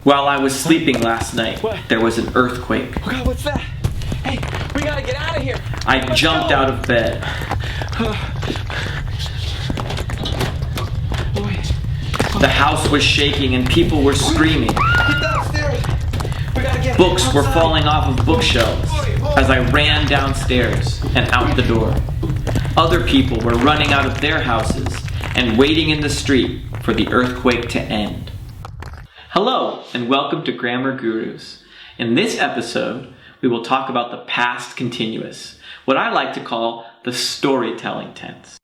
While I was sleeping last night, there was an earthquake. Oh God, what's that? Hey, we gotta get out of here. I jumped out of bed. The house was shaking and people were screaming. Get downstairs. We gotta get Books were outside. falling off of bookshelves as I ran downstairs and out the door. Other people were running out of their houses and waiting in the street for the earthquake to end. Hello, and welcome to Grammar Gurus. In this episode, we will talk about the past continuous, what I like to call the storytelling tense.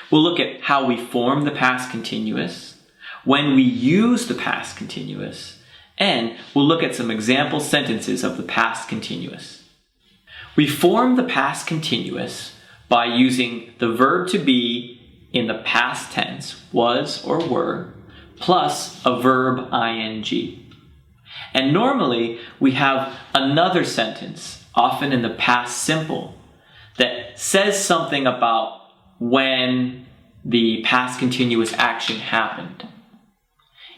We'll look at how we form the past continuous, when we use the past continuous, and we'll look at some example sentences of the past continuous. We form the past continuous by using the verb to be in the past tense, was or were, plus a verb ing. And normally we have another sentence, often in the past simple, that says something about when the past continuous action happened.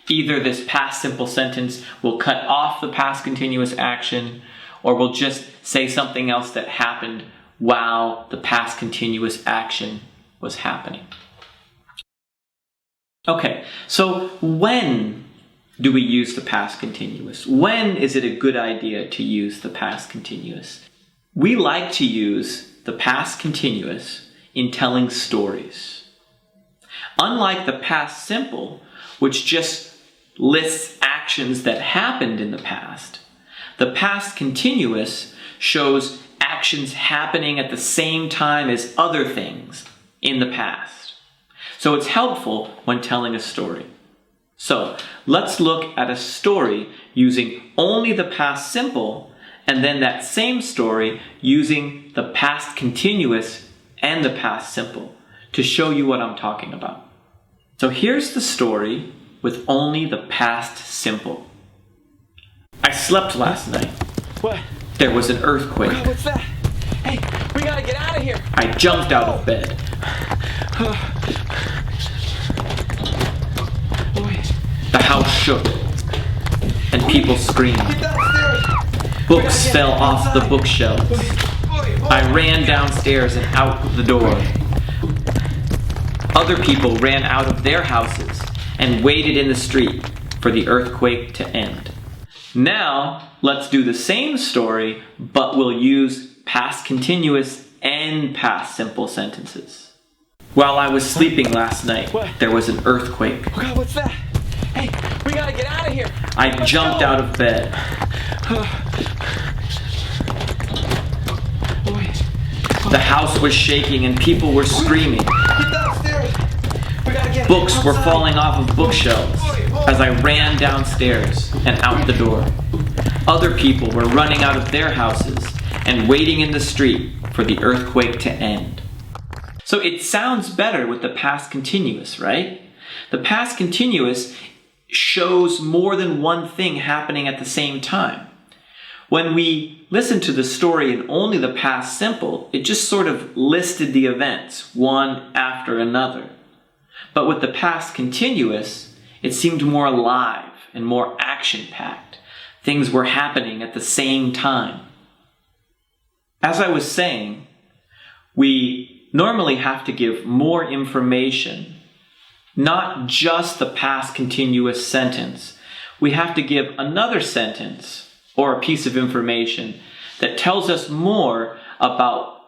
Either this past simple sentence will cut off the past continuous action, or will just say something else that happened while the past continuous action was happening. Okay, so when do we use the past continuous? When is it a good idea to use the past continuous? We like to use the past continuous in telling stories. Unlike the past simple, which just lists actions that happened in the past, the past continuous shows actions happening at the same time as other things in the past. So it's helpful when telling a story. So let's look at a story using only the past simple, and then that same story using the past continuous and the past simple to show you what I'm talking about. So here's the story with only the past simple. I slept last night. What? There was an earthquake. God, what's that? Hey, we gotta get out of here. I jumped out of bed. The house shook and people screamed. Get downstairs. Books fell off the bookshelves. I ran downstairs and out the door. Other people ran out of their houses and waited in the street for the earthquake to end. Now, let's do the same story, but we'll use past continuous and past simple sentences. While I was sleeping last night, there was an earthquake. Oh God, what's that? Hey, we gotta get out of here. I jumped out of bed. The house was shaking and people were screaming. Get downstairs. We gotta get Books were outside. falling off of bookshelves as I ran downstairs and out the door. Other people were running out of their houses and waiting in the street for the earthquake to end. So it sounds better with the past continuous, right? The past continuous shows more than one thing happening at the same time. When we listened to the story in only the past simple, it just sort of listed the events, one after another. But with the past continuous, it seemed more alive and more action-packed. Things were happening at the same time. As I was saying, we normally have to give more information, not just the past continuous sentence. We have to give another sentence or a piece of information that tells us more about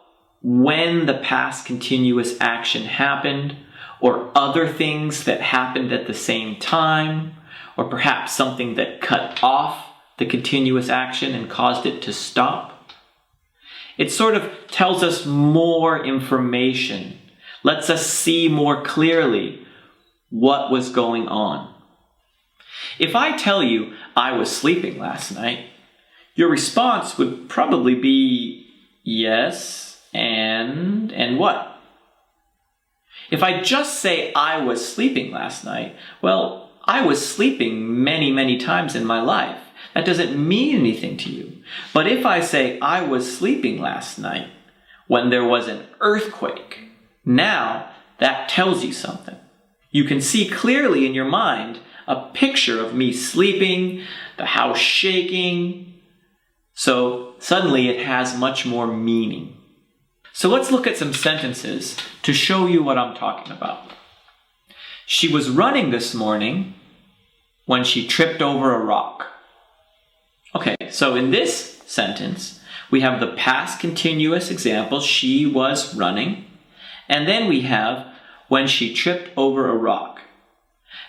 when the past continuous action happened, or other things that happened at the same time, or perhaps something that cut off the continuous action and caused it to stop. It sort of tells us more information, lets us see more clearly what was going on. If I tell you I was sleeping last night, your response would probably be yes, and what? If I just say I was sleeping last night, well, I was sleeping many, many times in my life. That doesn't mean anything to you. But if I say I was sleeping last night when there was an earthquake, now that tells you something. You can see clearly in your mind a picture of me sleeping, the house shaking. So suddenly it has much more meaning. So let's look at some sentences to show you what I'm talking about. She was running this morning when she tripped over a rock. Okay, so in this sentence, we have the past continuous example, she was running, and then we have when she tripped over a rock.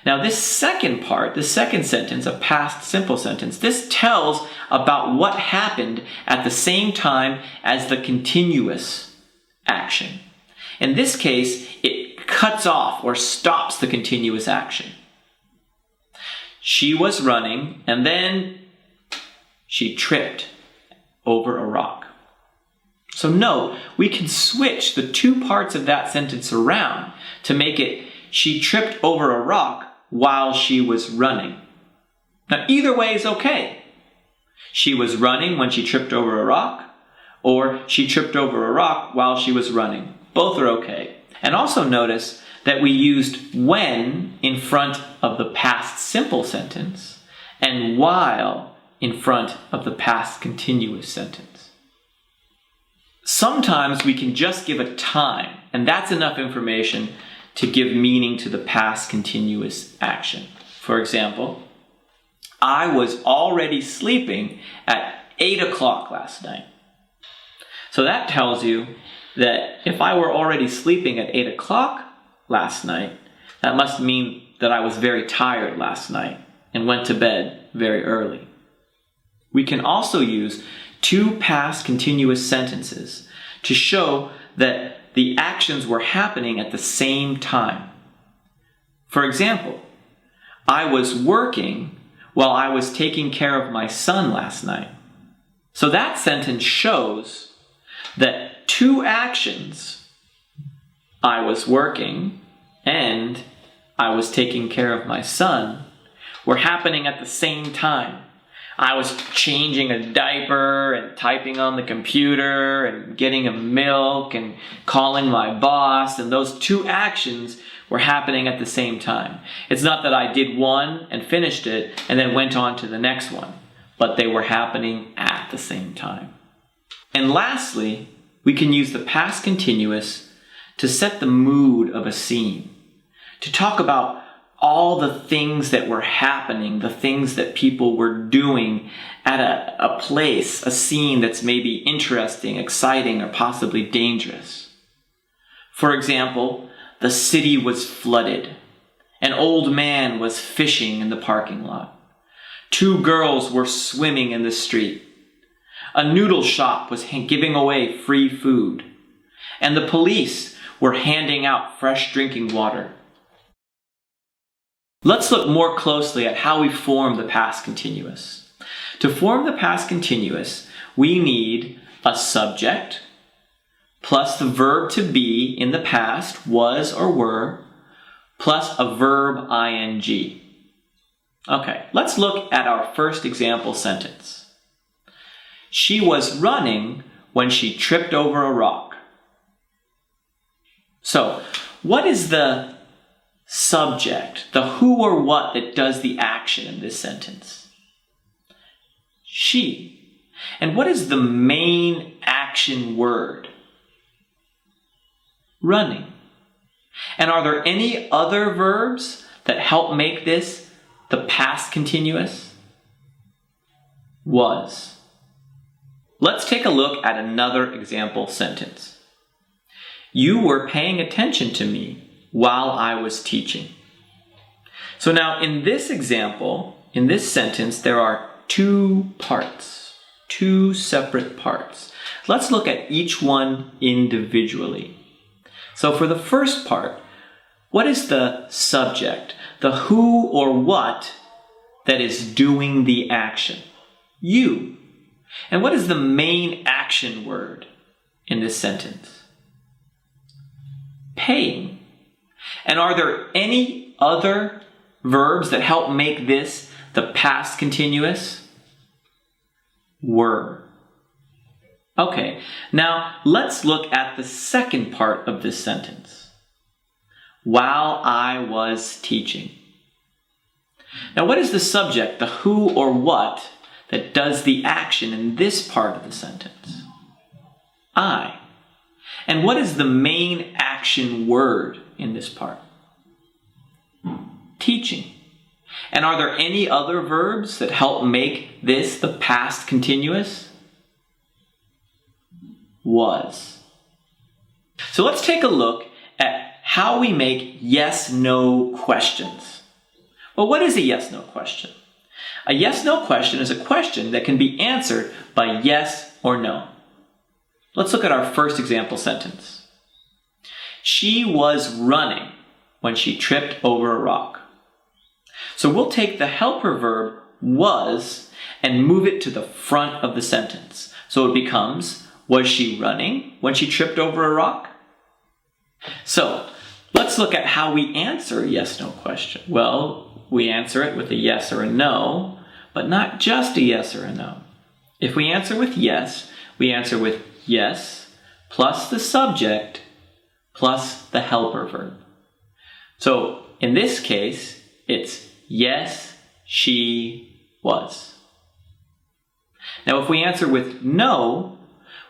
Now this second part, the second sentence, a past simple sentence, this tells about what happened at the same time as the continuous action. In this case, it cuts off or stops the continuous action. She was running and then she tripped over a rock. So note, we can switch the two parts of that sentence around to make it she tripped over a rock while she was running. Now either way is okay. She was running when she tripped over a rock, or she tripped over a rock while she was running. Both are okay. And also notice that we used when in front of the past simple sentence and while in front of the past continuous sentence. Sometimes we can just give a time, and that's enough information to give meaning to the past continuous action. For example, I was already sleeping at 8 o'clock last night. So that tells you that if I were already sleeping at 8 o'clock last night, that must mean that I was very tired last night and went to bed very early. We can also use two past continuous sentences to show that the actions were happening at the same time. For example, I was working while I was taking care of my son last night. So that sentence shows that two actions, I was working and I was taking care of my son, were happening at the same time. I was changing a diaper and typing on the computer and getting a milk and calling my boss, and those two actions were happening at the same time. It's not that I did one and finished it and then went on to the next one, but they were happening at the same time. And lastly, we can use the past continuous to set the mood of a scene, to talk about all the things that were happening, the things that people were doing at a place, a scene that's maybe interesting, exciting, or possibly dangerous. For example, the city was flooded. An old man was fishing in the parking lot. Two girls were swimming in the street. A noodle shop was giving away free food. And the police were handing out fresh drinking water. Let's look more closely at how we form the past continuous. To form the past continuous, we need a subject plus the verb to be in the past, was or were, plus a verb ing. Okay, let's look at our first example sentence. She was running when she tripped over a rock. So, what is the subject, the who or what that does the action in this sentence? She. And what is the main action word? Running. And are there any other verbs that help make this the past continuous? Was. Let's take a look at another example sentence. You were paying attention to me while I was teaching. So now in this example, in this sentence, there are two parts, two separate parts. Let's look at each one individually. So for the first part, what is the subject, the who or what that is doing the action? You. And what is the main action word in this sentence? Paying. And are there any other verbs that help make this the past continuous? Were. Okay, now let's look at the second part of this sentence. While I was teaching. Now what is the subject, the who or what, that does the action in this part of the sentence? I. And what is the main action word in this part? Teaching. And are there any other verbs that help make this the past continuous? Was. So let's take a look at how we make yes-no questions. Well, what is a yes-no question? A yes-no question is a question that can be answered by yes or no. Let's look at our first example sentence. She was running when she tripped over a rock. So we'll take the helper verb was and move it to the front of the sentence. So it becomes, was she running when she tripped over a rock? So let's look at how we answer a yes-no question. Well, we answer it with a yes or a no, but not just a yes or a no. If we answer with yes, we answer with yes plus the subject plus the helper verb. So in this case, it's yes, she was. Now if we answer with no,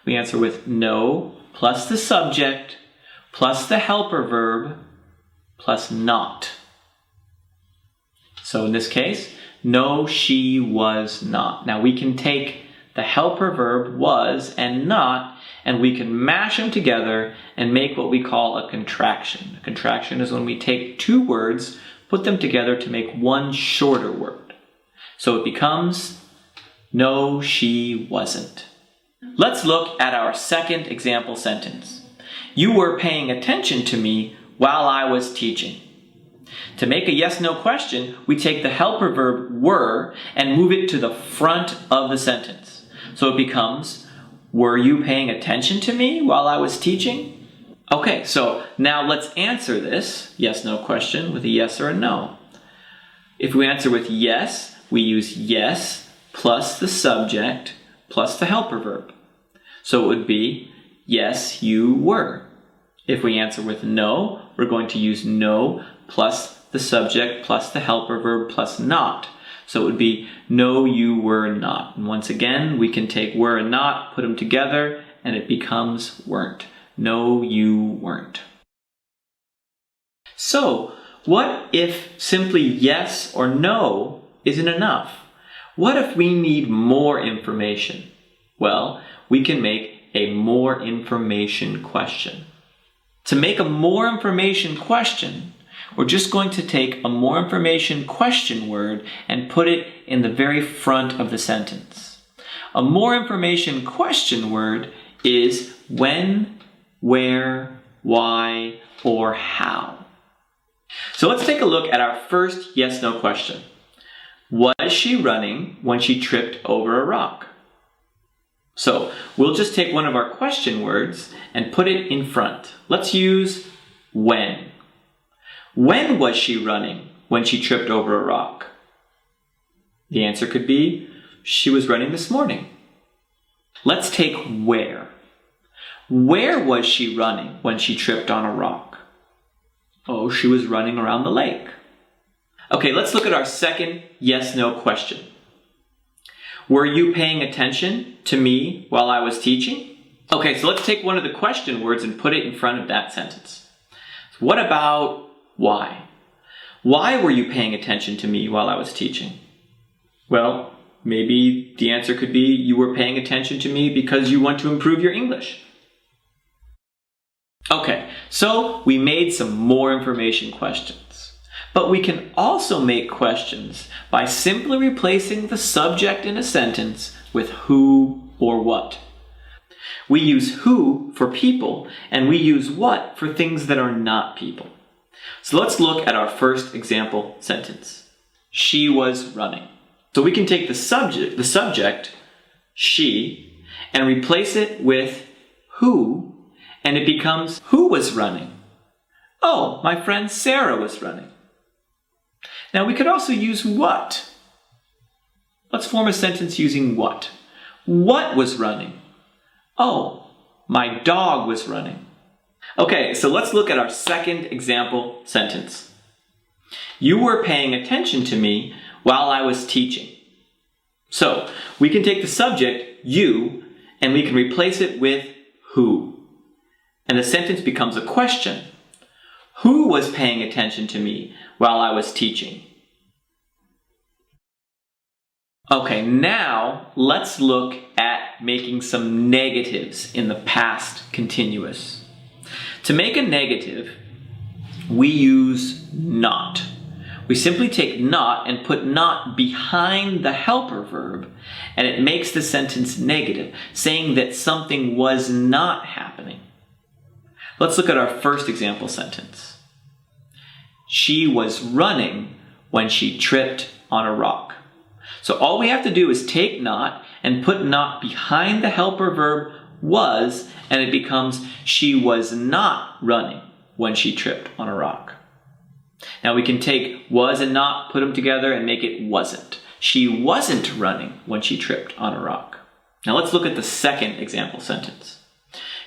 we answer with no plus the subject plus the helper verb plus not. So in this case, no, she was not. Now we can take the helper verb was and not, and we can mash them together and make what we call a contraction. A contraction is when we take two words, put them together to make one shorter word. So it becomes, no, she wasn't. Let's look at our second example sentence. You were paying attention to me while I was teaching. To make a yes-no question, we take the helper verb were and move it to the front of the sentence. So it becomes, were you paying attention to me while I was teaching? Okay, so now let's answer this yes-no question with a yes or a no. If we answer with yes, we use yes plus the subject plus the helper verb. So it would be, yes, you were. If we answer with no, we're going to use no plus the subject plus the helper verb plus not. So it would be, no, you were not. And once again, we can take were and not, put them together, and it becomes weren't. No, you weren't. So, what if simply yes or no isn't enough? What if we need more information? Well, we can make a more information question. To make a more information question, we're just going to take a more information question word and put it in the very front of the sentence. A more information question word is when, where, why, or how. So let's take a look at our first yes-no question. Was she running when she tripped over a rock? So we'll just take one of our question words and put it in front. Let's use when. When was she running when she tripped over a rock? The answer could be, she was running this morning. Let's take where. Where was she running when she tripped on a rock? Oh, she was running around the lake. Okay, let's look at our second yes-no question. Were you paying attention to me while I was teaching? Okay, so let's take one of the question words and put it in front of that sentence. So what about why? Why were you paying attention to me while I was teaching? Well, maybe the answer could be you were paying attention to me because you want to improve your English. Okay, so we made some more information questions. But we can also make questions by simply replacing the subject in a sentence with who or what. We use who for people, and we use what for things that are not people. So let's look at our first example sentence. She was running. So we can take the subject, she, and replace it with who, and it becomes who was running. Oh, my friend Sarah was running. Now we could also use what. Let's form a sentence using what. What was running? Oh, my dog was running. Okay, so let's look at our second example sentence. You were paying attention to me while I was teaching. So we can take the subject, you, and we can replace it with who. And the sentence becomes a question. Who was paying attention to me while I was teaching? Okay, now let's look at making some negatives in the past continuous. To make a negative, we use not. We simply take not and put not behind the helper verb, and it makes the sentence negative, saying that something was not happening. Let's look at our first example sentence. She was running when she tripped on a rock. So all we have to do is take not and put not behind the helper verb was, and it becomes she was not running when she tripped on a rock. Now we can take was and not, put them together and make it wasn't. She wasn't running when she tripped on a rock. Now let's look at the second example sentence.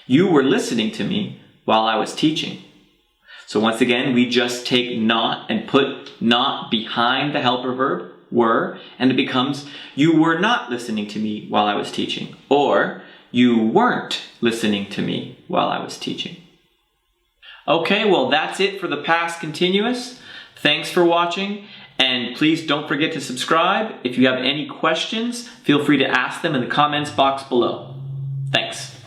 You were listening to me while I was teaching. So once again, we just take not and put not behind the helper verb, were, and it becomes you were not listening to me while I was teaching, or you weren't listening to me while I was teaching. Okay, well that's it for the past continuous. Thanks for watching, and please don't forget to subscribe. If you have any questions, feel free to ask them in the comments box below. Thanks.